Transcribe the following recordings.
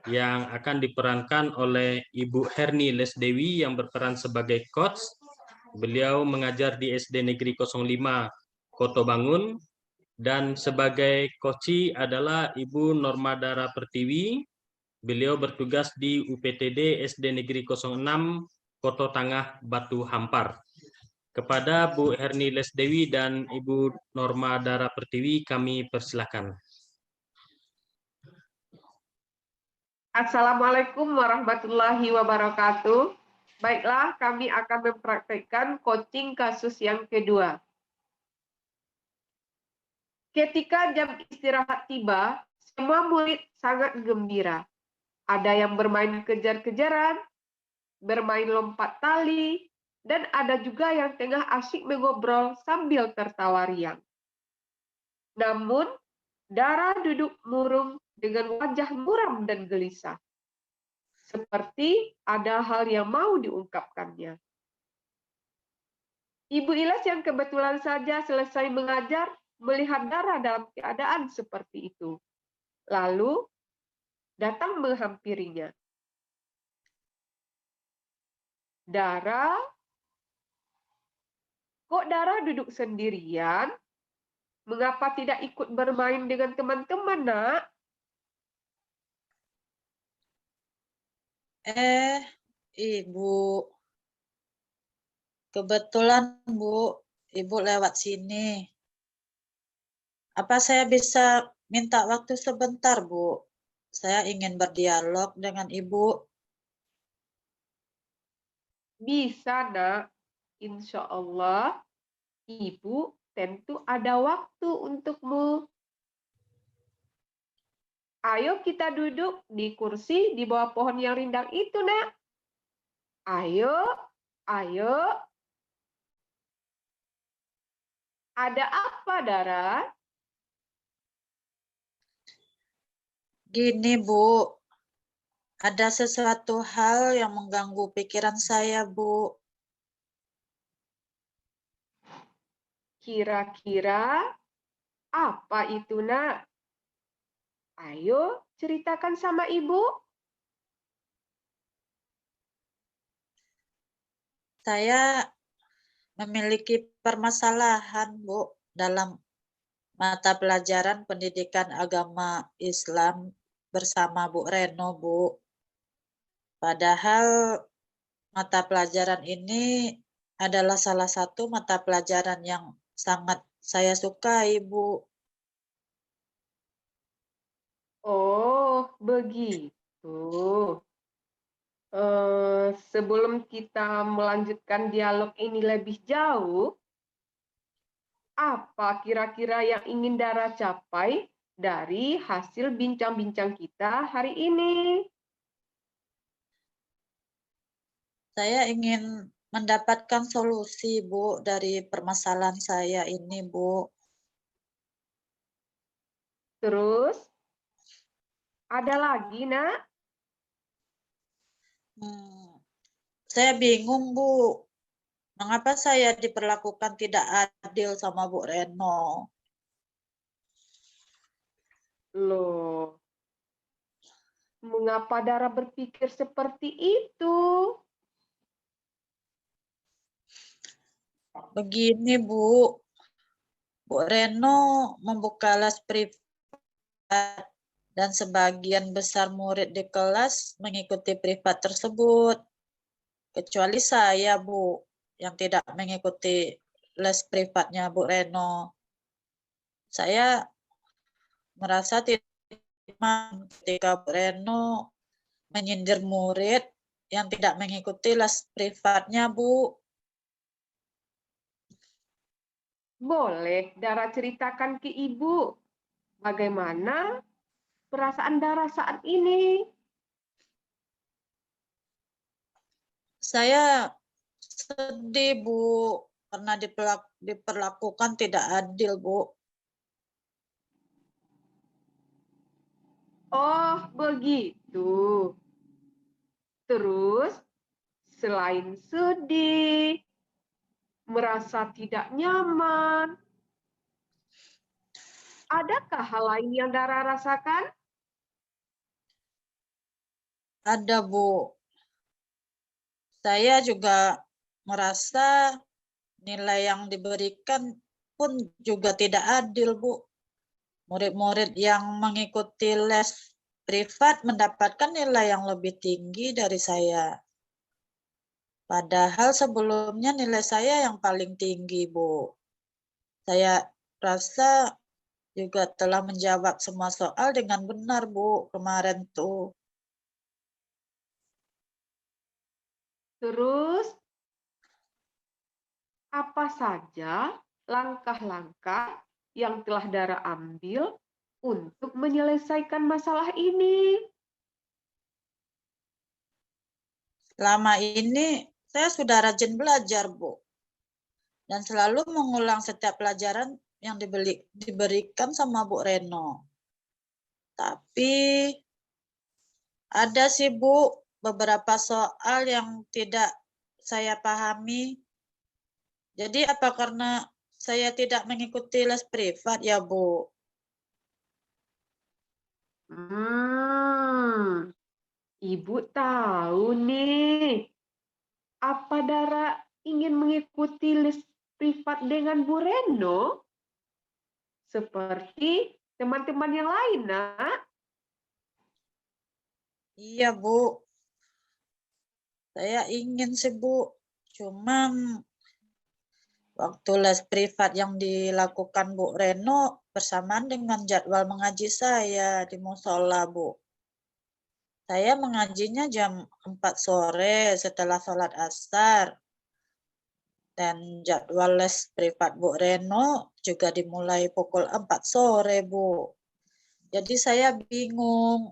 yang akan diperankan oleh Ibu Herni Lesdewi yang berperan sebagai coach. Beliau mengajar di SD Negeri 05 Koto Bangun, dan sebagai koci adalah Ibu Normadara Pertiwi. Beliau bertugas di UPTD SD Negeri 06 Koto Tangah Batu Hampar. Kepada Bu Herni Lesdewi dan Ibu Normadara Pertiwi kami persilahkan. Assalamualaikum warahmatullahi wabarakatuh. Baiklah, kami akan mempraktekkan coaching kasus yang kedua. Ketika jam istirahat tiba, semua murid sangat gembira. Ada yang bermain kejar-kejaran, bermain lompat tali, dan ada juga yang tengah asyik mengobrol sambil tertawa riang. Namun, Dara duduk murung dengan wajah muram dan gelisah. Seperti ada hal yang mau diungkapkannya. Ibu Ilas yang kebetulan saja selesai mengajar melihat Dara dalam keadaan seperti itu. Lalu datang menghampirinya. Dara, kok Dara duduk sendirian? Mengapa tidak ikut bermain dengan teman-teman, Nak? Ibu. Kebetulan, Bu, Ibu lewat sini. Apa saya bisa minta waktu sebentar, Bu? Saya ingin berdialog dengan Ibu. Bisa, Nak. Insya Allah, Ibu tentu ada waktu untukmu. Ayo kita duduk di kursi di bawah pohon yang rindang itu, Nak. Ayo, ayo. Ada apa, Dara? Gini, Bu. Ada sesuatu hal yang mengganggu pikiran saya, Bu. Kira-kira apa itu, Nak? Ayo ceritakan sama Ibu. Saya memiliki permasalahan, Bu, dalam mata pelajaran pendidikan agama Islam bersama Bu Reno, Bu. Padahal mata pelajaran ini adalah salah satu mata pelajaran yang sangat saya sukai, Bu. Oh, begitu. Sebelum kita melanjutkan dialog ini lebih jauh, apa kira-kira yang ingin Dara capai dari hasil bincang-bincang kita hari ini? Saya ingin mendapatkan solusi, Bu, dari permasalahan saya ini, Bu. Terus, ada lagi, Nak? Saya bingung, Bu. Mengapa saya diperlakukan tidak adil sama Bu Reno? Loh, mengapa Dara berpikir seperti itu? Begini, Bu. Bu Reno membuka les privat dan sebagian besar murid di kelas mengikuti privat tersebut. Kecuali saya, Bu, yang tidak mengikuti les privatnya Bu Reno. Saya merasa tidak aman ketika Bu Reno menyindir murid yang tidak mengikuti les privatnya, Bu. Boleh Dara ceritakan ke Ibu bagaimana perasaan Dara saat ini? Saya sedih, Bu, karena diperlakukan tidak adil, Bu. Oh, begitu. Terus, selain sedih, merasa tidak nyaman, adakah hal lain yang Dara rasakan? Ada, Bu. Saya juga merasa nilai yang diberikan pun juga tidak adil, Bu. Murid-murid yang mengikuti les privat mendapatkan nilai yang lebih tinggi dari saya. Padahal sebelumnya nilai saya yang paling tinggi, Bu. Saya rasa juga telah menjawab semua soal dengan benar, Bu, kemarin tuh. Terus, apa saja langkah-langkah yang telah Dara ambil untuk menyelesaikan masalah ini? Selama ini saya sudah rajin belajar, Bu. Dan selalu mengulang setiap pelajaran yang diberikan sama Bu Reno. Tapi ada sih, Bu, beberapa soal yang tidak saya pahami. Jadi apa karena saya tidak mengikuti les privat ya, Bu? Ibu tahu nih, apa Dara ingin mengikuti les privat dengan Bu Reno? Seperti teman-teman yang lain, Nak. Iya, Bu. Saya ingin sih, Bu. Cuman waktu les privat yang dilakukan Bu Reno bersamaan dengan jadwal mengaji saya di musola, Bu. Saya mengajinya jam 4 sore setelah sholat asar. Dan jadwal les privat Bu Reno juga dimulai pukul 4 sore, Bu. Jadi saya bingung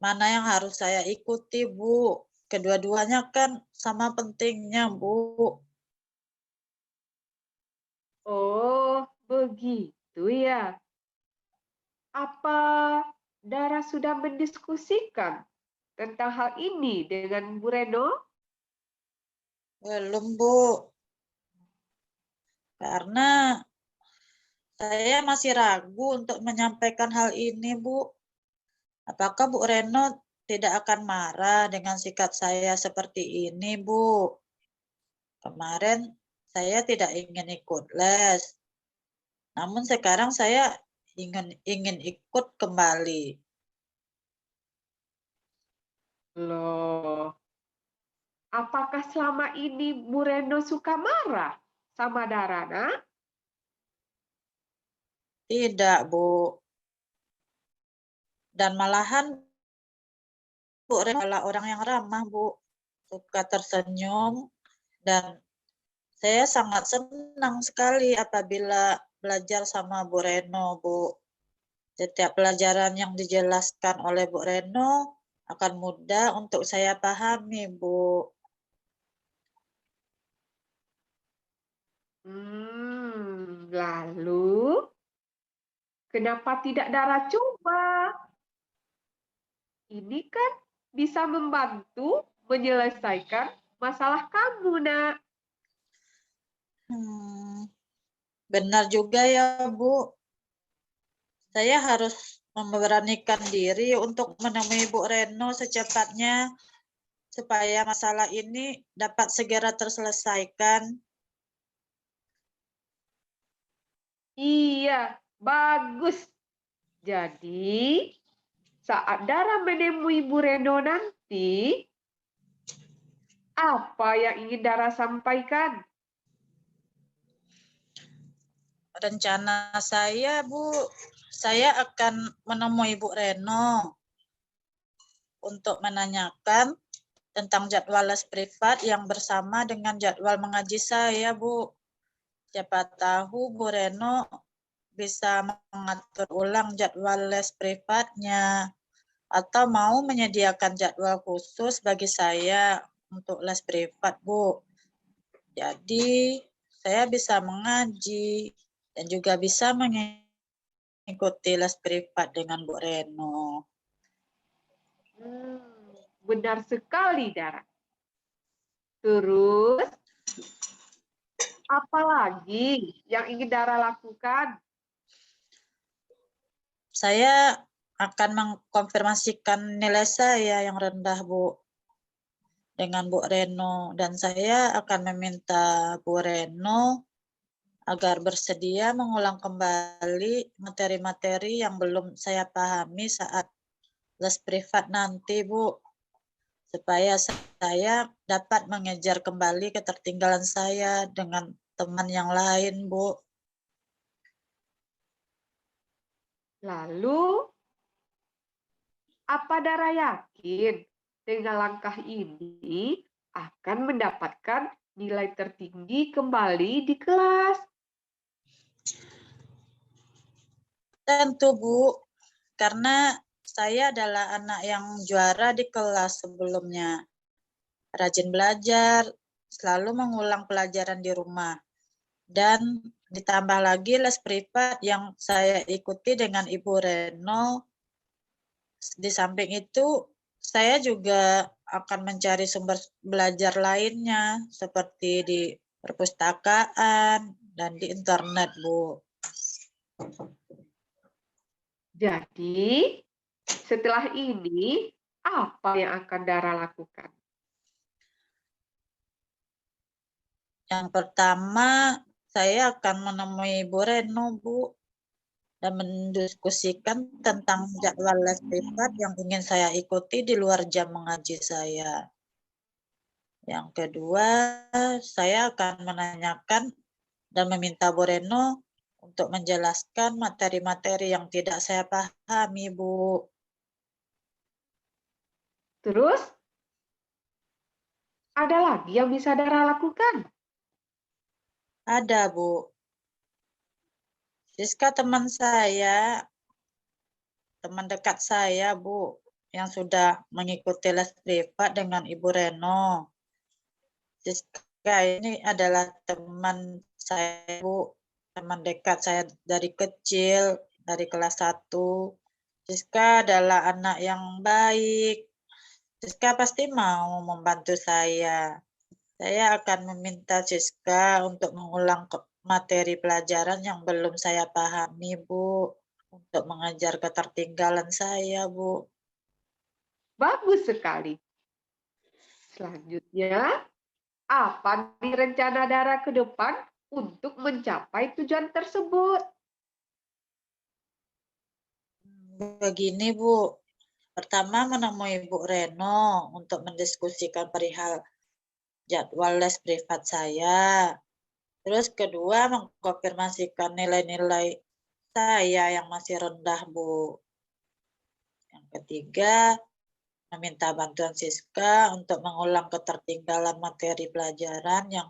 mana yang harus saya ikuti, Bu. Kedua-duanya kan sama pentingnya, Bu. Oh, begitu ya. Apa Dara sudah mendiskusikan tentang hal ini dengan Bu Reno? Belum, Bu. Karena saya masih ragu untuk menyampaikan hal ini, Bu. Apakah Bu Reno tidak akan marah dengan sikap saya seperti ini, Bu? Kemarin saya tidak ingin ikut les. Namun sekarang saya ingin ikut kembali. Loh, apakah selama ini Bu Reno suka marah sama Dara, Nak? Tidak, Bu. Dan malahan Bu Reno adalah orang yang ramah, Bu. Suka tersenyum dan saya sangat senang sekali apabila belajar sama Bu Reno, Bu. Setiap pelajaran yang dijelaskan oleh Bu Reno akan mudah untuk saya pahami, Bu. Lalu kenapa tidak Dara coba? Ini kan bisa membantu menyelesaikan masalah kamu, Nak. Benar juga ya, Bu. Saya harus memberanikan diri untuk menemui Bu Reno secepatnya supaya masalah ini dapat segera terselesaikan. Iya, bagus. Jadi, saat Dara menemui Bu Reno nanti, apa yang ingin Dara sampaikan? Rencana saya, Bu, saya akan menemui Bu Reno untuk menanyakan tentang jadwal les privat yang bersama dengan jadwal mengaji saya, Bu. Siapa tahu Bu Reno bisa mengatur ulang jadwal les privatnya atau mau menyediakan jadwal khusus bagi saya untuk les privat, Bu. Jadi, saya bisa mengaji dan juga bisa mengikuti les privat dengan Bu Reno. Benar sekali, Dara. Terus, apa lagi yang ingin Dara lakukan? Saya akan mengkonfirmasikan nilai saya yang rendah, Bu, dengan Bu Reno. Dan saya akan meminta Bu Reno agar bersedia mengulang kembali materi-materi yang belum saya pahami saat les privat nanti, Bu, supaya saya dapat mengejar kembali ketertinggalan saya dengan teman yang lain, Bu. Lalu, apa Dara yakin dengan langkah ini akan mendapatkan nilai tertinggi kembali di kelas? Tentu, Bu, karena saya adalah anak yang juara di kelas sebelumnya. Rajin belajar, selalu mengulang pelajaran di rumah. Dan ditambah lagi les privat yang saya ikuti dengan Ibu Reno. Di samping itu, saya juga akan mencari sumber belajar lainnya, seperti di perpustakaan dan di internet, Bu. Jadi, setelah ini, apa yang akan Dara lakukan? Yang pertama, saya akan menemui Bu Reno, Bu, dan mendiskusikan tentang jadwal les privat yang ingin saya ikuti di luar jam mengaji saya. Yang kedua, saya akan menanyakan dan meminta Bu Reno untuk menjelaskan materi-materi yang tidak saya pahami, Bu. Terus, ada lagi yang bisa Dara lakukan? Ada, Bu. Siska teman saya, teman dekat saya, Bu, yang sudah mengikuti les privat dengan Ibu Reno. Siska ini adalah teman saya, Bu, teman dekat saya dari kecil, dari kelas 1. Siska adalah anak yang baik. Siska pasti mau membantu saya. Saya akan meminta Siska untuk mengulang materi pelajaran yang belum saya pahami, Bu, untuk mengejar ketertinggalan saya, Bu. Bagus sekali. Selanjutnya, apa nih rencana Dara ke depan untuk mencapai tujuan tersebut? Begini, Bu. Pertama, menemui Bu Reno untuk mendiskusikan perihal jadwal les privat saya. Terus kedua, mengkonfirmasikan nilai-nilai saya yang masih rendah, Bu. Yang ketiga, meminta bantuan Siska untuk mengulang ketertinggalan materi pelajaran yang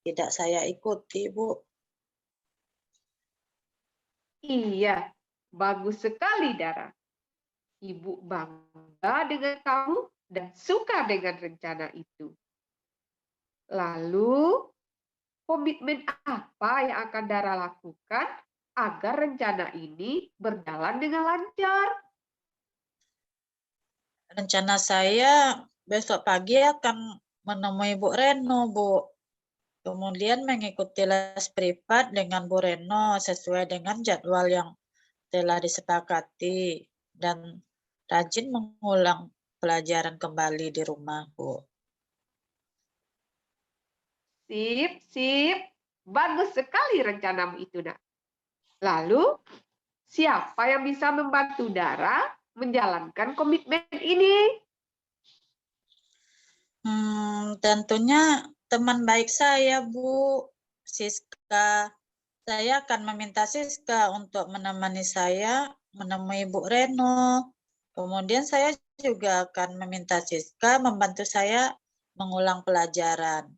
tidak saya ikuti, Bu. Iya, bagus sekali Dara. Ibu bangga dengan kamu dan suka dengan rencana itu. Lalu, komitmen apa yang akan Dara lakukan agar rencana ini berjalan dengan lancar? Rencana saya besok pagi akan menemui Bu Reno, Bu. Kemudian mengikuti les privat dengan Bu Reno sesuai dengan jadwal yang telah disepakati dan rajin mengulang pelajaran kembali di rumah, Bu. Sip, sip. Bagus sekali rencanamu itu, Nak. Lalu, siapa yang bisa membantu Dara menjalankan komitmen ini? Tentunya teman baik saya, Bu, Siska. Saya akan meminta Siska untuk menemani saya menemui Bu Reno. Kemudian saya juga akan meminta Siska membantu saya mengulang pelajaran.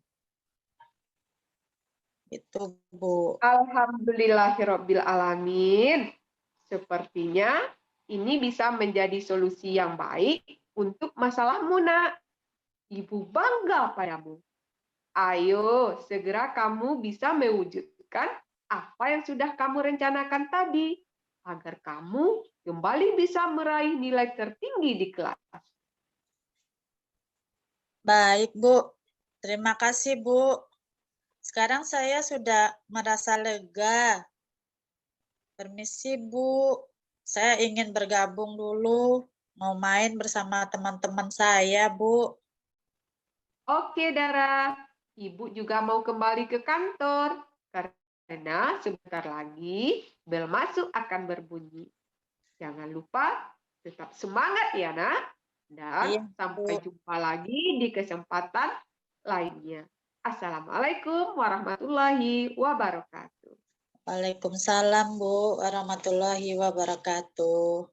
Itu, Bu. Alhamdulillahirabbil alamin. Sepertinya ini bisa menjadi solusi yang baik untuk masalahmu, Nak. Ibu bangga padamu. Ayo, segera kamu bisa mewujudkan apa yang sudah kamu rencanakan tadi, agar kamu kembali bisa meraih nilai tertinggi di kelas. Baik, Bu. Terima kasih, Bu. Sekarang saya sudah merasa lega. Permisi, Bu. Saya ingin bergabung dulu, mau main bersama teman-teman saya, Bu. Oke, Dara. Ibu juga mau kembali ke kantor karena sebentar lagi bel masuk akan berbunyi. Jangan lupa tetap semangat ya, Nak. Dan Iya, sampai Bu. jumpa lagi di kesempatan lainnya. Assalamualaikum warahmatullahi wabarakatuh. Waalaikumsalam, Bu, warahmatullahi wabarakatuh.